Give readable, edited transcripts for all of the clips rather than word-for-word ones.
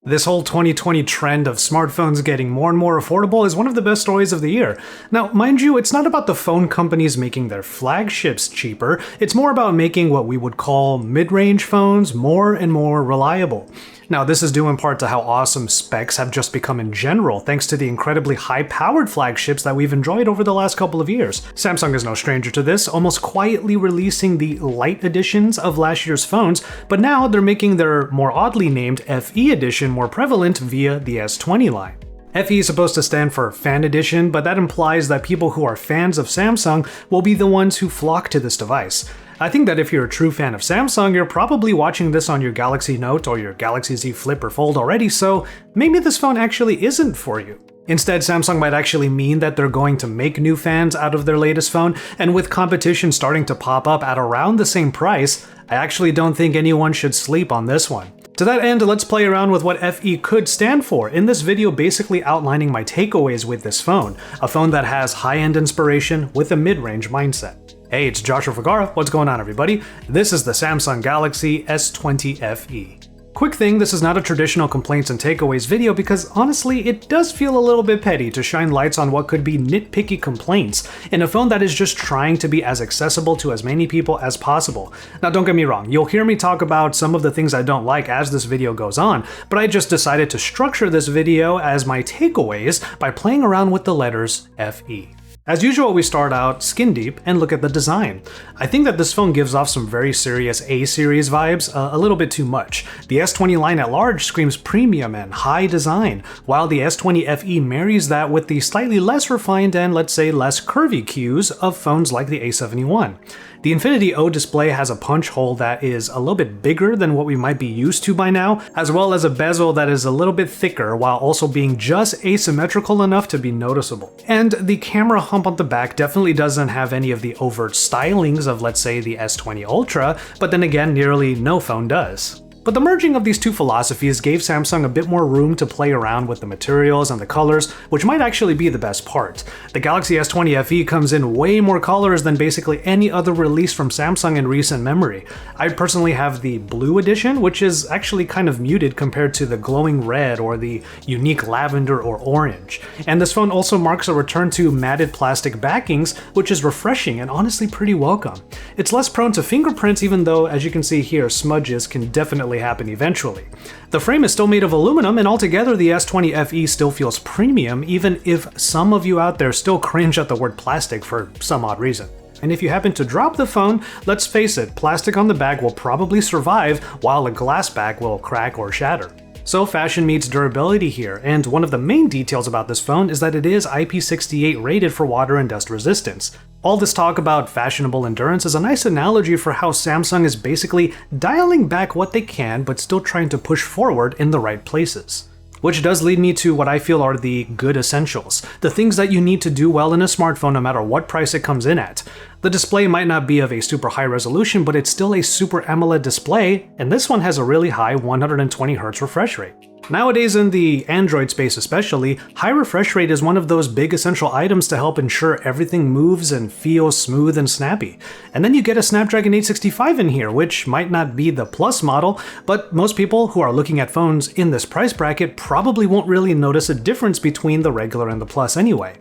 This whole 2020 trend of smartphones getting more and more affordable is one of the best stories of the year. Now, mind you, it's not about the phone companies making their flagships cheaper, it's more about making what we would call mid-range phones more and more reliable. Now, this is due in part to how awesome specs have just become in general, thanks to the incredibly high-powered flagships that we've enjoyed over the last couple of years. Samsung is no stranger to this, almost quietly releasing the light editions of last year's phones, but now they're making their more oddly named FE edition more prevalent via the S20 line. FE is supposed to stand for Fan Edition, but that implies that people who are fans of Samsung will be the ones who flock to this device. I think that if you're a true fan of Samsung, you're probably watching this on your Galaxy Note or your Galaxy Z Flip or Fold already, so maybe this phone actually isn't for you. Instead, Samsung might actually mean that they're going to make new fans out of their latest phone, and with competition starting to pop up at around the same price, I actually don't think anyone should sleep on this one. To that end, let's play around with what FE could stand for, in this video basically outlining my takeaways with this phone, a phone that has high-end inspiration with a mid-range mindset. Hey, it's Joshua Vergara, what's going on everybody? This is the Samsung Galaxy S20 FE. Quick thing, this is not a traditional complaints and takeaways video because honestly, it does feel a little bit petty to shine lights on what could be nitpicky complaints in a phone that is just trying to be as accessible to as many people as possible. Now don't get me wrong, you'll hear me talk about some of the things I don't like as this video goes on, but I just decided to structure this video as my takeaways by playing around with the letters FE. As usual, we start out skin deep and look at the design. I think that this phone gives off some very serious A-series vibes, a little bit too much. The S20 line at large screams premium and high design, while the S20 FE marries that with the slightly less refined and, let's say, less curvy cues of phones like the A71. The Infinity O display has a punch hole that is a little bit bigger than what we might be used to by now, as well as a bezel that is a little bit thicker while also being just asymmetrical enough to be noticeable. And the camera hump on the back definitely doesn't have any of the overt stylings of, let's say, the S20 Ultra, but then again, nearly no phone does. But the merging of these two philosophies gave Samsung a bit more room to play around with the materials and the colors, which might actually be the best part. The Galaxy S20 FE comes in way more colors than basically any other release from Samsung in recent memory. I personally have the blue edition, which is actually kind of muted compared to the glowing red or the unique lavender or orange. And this phone also marks a return to matted plastic backings, which is refreshing and honestly pretty welcome. It's less prone to fingerprints, even though, as you can see here, smudges can definitely happen eventually. The frame is still made of aluminum, and altogether the S20 FE still feels premium, even if some of you out there still cringe at the word plastic for some odd reason. And if you happen to drop the phone, let's face it, plastic on the back will probably survive, while a glass back will crack or shatter. So fashion meets durability here, and one of the main details about this phone is that it is IP68 rated for water and dust resistance. All this talk about fashionable endurance is a nice analogy for how Samsung is basically dialing back what they can but still trying to push forward in the right places. Which does lead me to what I feel are the good essentials, the things that you need to do well in a smartphone no matter what price it comes in at. The display might not be of a super high resolution, but it's still a Super AMOLED display, and this one has a really high 120Hz refresh rate. Nowadays, in the Android space especially, high refresh rate is one of those big essential items to help ensure everything moves and feels smooth and snappy. And then you get a Snapdragon 865 in here, which might not be the Plus model, but most people who are looking at phones in this price bracket probably won't really notice a difference between the regular and the Plus anyway.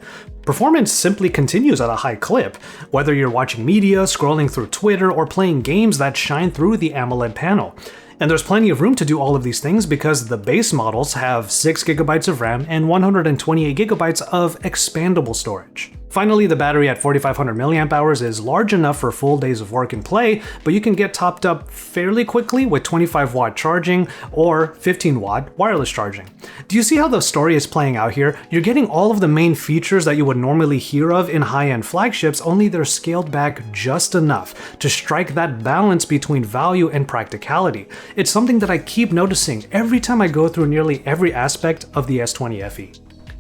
Performance simply continues at a high clip, whether you're watching media, scrolling through Twitter, or playing games that shine through the AMOLED panel. And there's plenty of room to do all of these things because the base models have 6GB of RAM and 128GB of expandable storage. Finally, the battery at 4500 mAh is large enough for full days of work and play, but you can get topped up fairly quickly with 25W charging or 15W wireless charging. Do you see how the story is playing out here? You're getting all of the main features that you would normally hear of in high-end flagships, only they're scaled back just enough to strike that balance between value and practicality. It's something that I keep noticing every time I go through nearly every aspect of the S20 FE.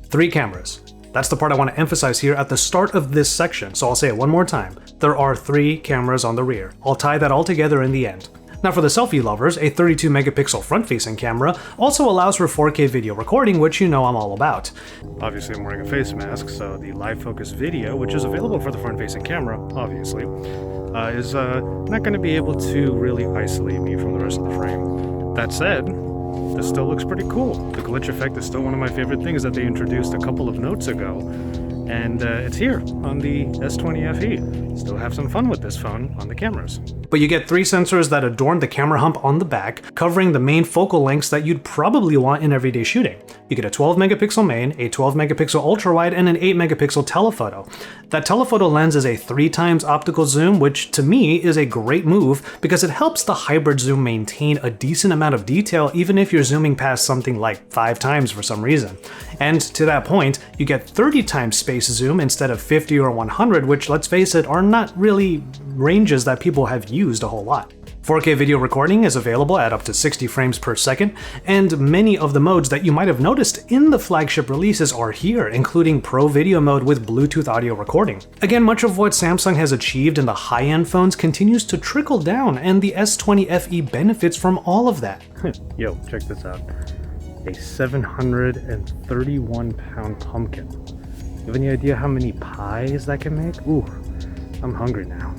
3 cameras. That's the part I want to emphasize here at the start of this section, so I'll say it one more time. There are 3 cameras on the rear. I'll tie that all together in the end. Now for the selfie lovers, a 32 megapixel front-facing camera also allows for 4K video recording, which you know I'm all about. Obviously I'm wearing a face mask, so the live focus video, which is available for the front-facing camera, obviously, is not going to be able to really isolate me from the rest of the frame. That said, this still looks pretty cool. The glitch effect is still one of my favorite things that they introduced a couple of notes ago. And it's here on the S20 FE. Still have some fun with this phone on the cameras. But you get 3 sensors that adorn the camera hump on the back, covering the main focal lengths that you'd probably want in everyday shooting. You get a 12 megapixel main, a 12 megapixel ultrawide, and an 8 megapixel telephoto. That telephoto lens is a 3x optical zoom, which to me is a great move because it helps the hybrid zoom maintain a decent amount of detail even if you're zooming past something like 5 times for some reason. And to that point, you get 30 times space zoom instead of 50 or 100, which, let's face it, are not really ranges that people have used a whole lot. 4K video recording is available at up to 60 frames per second, and many of the modes that you might have noticed in the flagship releases are here, including Pro Video mode with Bluetooth audio recording. Again, much of what Samsung has achieved in the high-end phones continues to trickle down, and the S20 FE benefits from all of that. Yo, check this out. A 731-pound pumpkin. You have any idea how many pies that can make? Ooh, I'm hungry now.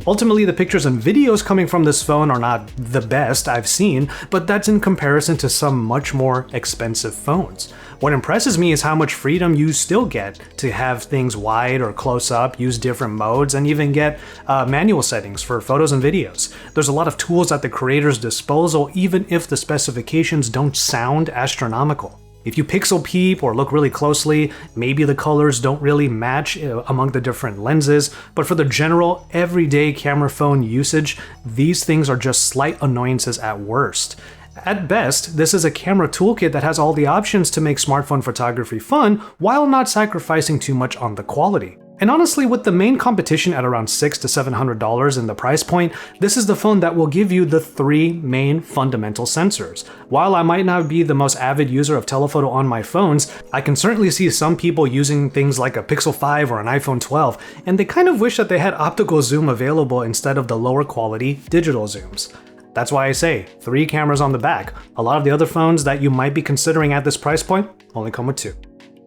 Ultimately, the pictures and videos coming from this phone are not the best I've seen, but that's in comparison to some much more expensive phones. What impresses me is how much freedom you still get to have things wide or close up, use different modes, and even get manual settings for photos and videos. There's a lot of tools at the creator's disposal, even if the specifications don't sound astronomical. If you pixel peep or look really closely, maybe the colors don't really match among the different lenses, but for the general, everyday camera phone usage, these things are just slight annoyances at worst. At best, this is a camera toolkit that has all the options to make smartphone photography fun while not sacrificing too much on the quality. And honestly, with the main competition at around $600 to $700 in the price point, this is the phone that will give you the 3 main fundamental sensors. While I might not be the most avid user of telephoto on my phones, I can certainly see some people using things like a Pixel 5 or an iPhone 12, and they kind of wish that they had optical zoom available instead of the lower quality digital zooms. That's why I say 3 cameras on the back. A lot of the other phones that you might be considering at this price point only come with 2.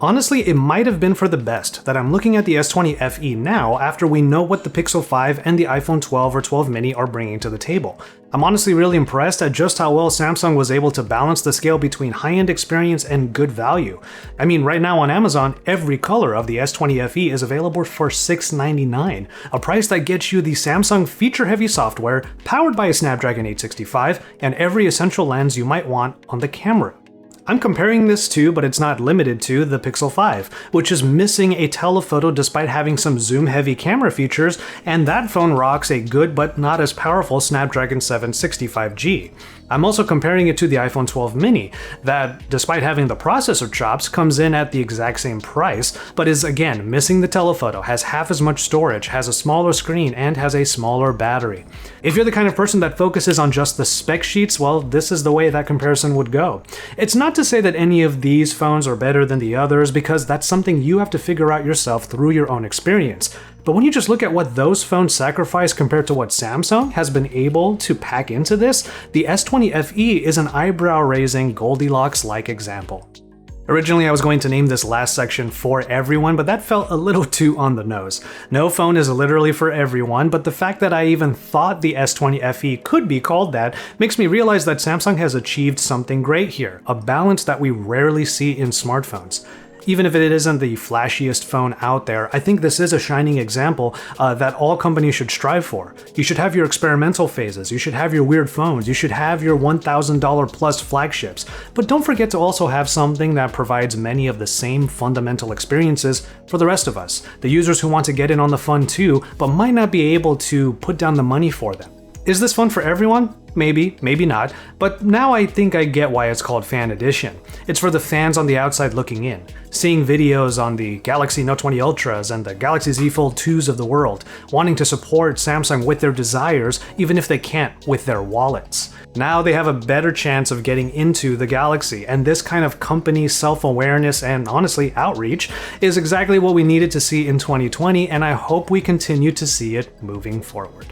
Honestly, it might have been for the best that I'm looking at the S20 FE now after we know what the Pixel 5 and the iPhone 12 or 12 mini are bringing to the table. I'm honestly really impressed at just how well Samsung was able to balance the scale between high-end experience and good value. I mean, right now on Amazon, every color of the S20 FE is available for $699, a price that gets you the Samsung feature-heavy software powered by a Snapdragon 865 and every essential lens you might want on the camera. I'm comparing this to, but it's not limited to, the Pixel 5, which is missing a telephoto despite having some zoom-heavy camera features, and that phone rocks a good but not as powerful Snapdragon 765G. I'm also comparing it to the iPhone 12 mini, that, despite having the processor chops, comes in at the exact same price, but is again missing the telephoto, has half as much storage, has a smaller screen, and has a smaller battery. If you're the kind of person that focuses on just the spec sheets, well, this is the way that comparison would go. It's not to say that any of these phones are better than the others, because that's something you have to figure out yourself through your own experience. But when you just look at what those phones sacrifice compared to what Samsung has been able to pack into this, the S20 FE is an eyebrow-raising Goldilocks-like example. Originally, I was going to name this last section For Everyone, but that felt a little too on the nose. No phone is literally for everyone, but the fact that I even thought the S20 FE could be called that makes me realize that Samsung has achieved something great here, a balance that we rarely see in smartphones. Even if it isn't the flashiest phone out there, I think this is a shining example that all companies should strive for. You should have your experimental phases, you should have your weird phones, you should have your $1,000 plus flagships, but don't forget to also have something that provides many of the same fundamental experiences for the rest of us, the users who want to get in on the fun too, but might not be able to put down the money for them. Is this fun for everyone? Maybe, maybe not, but now I think I get why it's called Fan Edition. It's for the fans on the outside looking in, seeing videos on the Galaxy Note 20 Ultras and the Galaxy Z Fold 2s of the world, wanting to support Samsung with their desires even if they can't with their wallets. Now they have a better chance of getting into the Galaxy, and this kind of company self-awareness and honestly outreach is exactly what we needed to see in 2020, and I hope we continue to see it moving forward.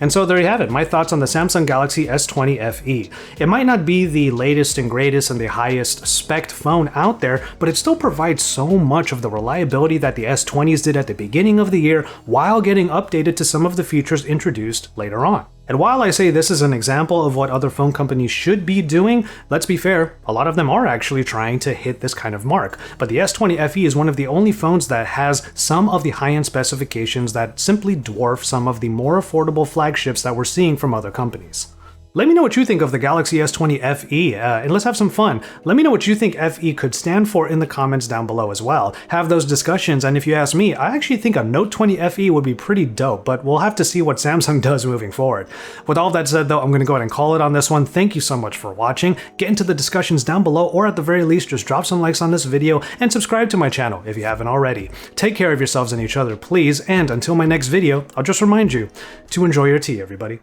And so there you have it, my thoughts on the Samsung Galaxy S20 FE. It might not be the latest and greatest and the highest spec'd phone out there, but it still provides so much of the reliability that the S20s did at the beginning of the year while getting updated to some of the features introduced later on. And while I say this is an example of what other phone companies should be doing, let's be fair, a lot of them are actually trying to hit this kind of mark. But the S20 FE is one of the only phones that has some of the high-end specifications that simply dwarf some of the more affordable flagships that we're seeing from other companies. Let me know what you think of the Galaxy S20 FE, and let's have some fun. Let me know what you think FE could stand for in the comments down below as well. Have those discussions, and if you ask me, I actually think a Note 20 FE would be pretty dope, but we'll have to see what Samsung does moving forward. With all that said though, I'm going to go ahead and call it on this one. Thank you so much for watching. Get into the discussions down below, or at the very least, just drop some likes on this video, and subscribe to my channel if you haven't already. Take care of yourselves and each other, please, and until my next video, I'll just remind you to enjoy your tea, everybody.